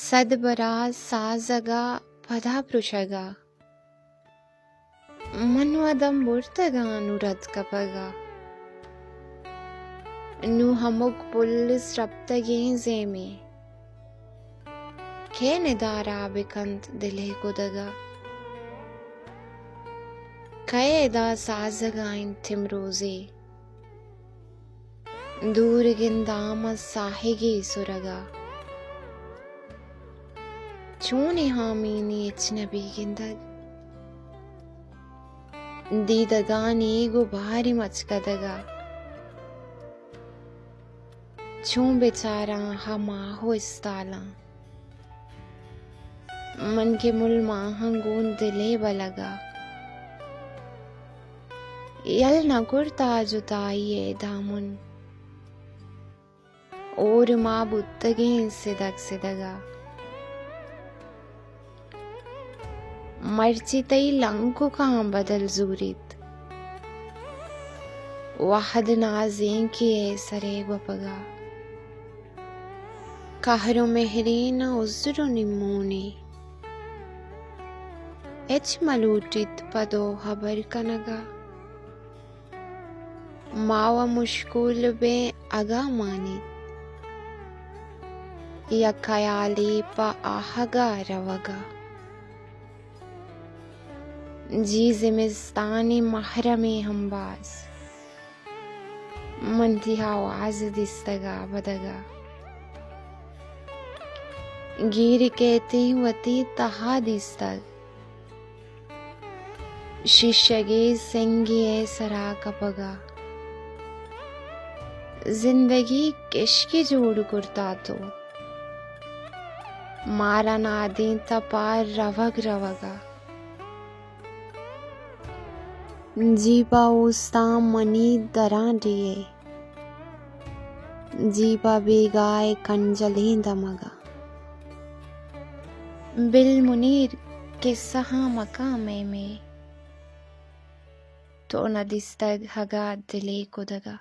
सदबरा साजगा ಪದಾಪೃಷಗ ಮನ್ವದಂ ಬುರ್ತಗ ನುರದ್ ಕಪಗ ನು ಹಮುಕ್ ಪುಲ್ಲಿಸ್ ರಪ್ತಗೆ ಝೇಮೆ ಖೇನೆ ದಾರಾ ಬಿಕಂತ್ ದಿಲೆ ಕುದಗ ಕಯೇದ ಸಾಜಗ ಇನ್ ತಿಮ್ರೋಜೆ ದೂರಗಿಂದಾಮ ಸಾಹಿಗೆ ಸುರಗ ಚೂನಿ ಹಾಮೀನಿ ಎಚ್ನಬಿಗಿಂದಗ್ ದೀದಗ ನೀಗು ಭಾರಿ ಮಚ್ಕದಗ ಚೂಂ बेचारा हमा हो इस्ताला मन के मुल माहंगून दिले बलगा यल नगुरता जुताइए दामुन और माँ बुत्तगे सिदग सिदगा मर्ची तई लंकु कहाँ बदल जूरित वाहद नाज़ें किए सरे वपगा कहरो मेहरीन उज़्रो निम्मूनी एच मलूटित पदो हबर कनगा मावा मुश्कुल बे अगा मानी या खयाली पा आहगा रवगा जी जिमिस्तानी महरमे हमबाज मंतिहा आवाज दिस्तगा बदगा गिर कहती वती तहा दिस्तग शिशगे सेंगिए सरा कपगा जिंदगी किश्की जोड़ कुर्ता तो मारा नादी तपार रवग रवगा जीपा उस्ता मनी दरा दिए जीपा बेगाए कंजले दमगा बिल मुनीर के सहा मकामे में तो न दिस्तग हगा दिले कुदगा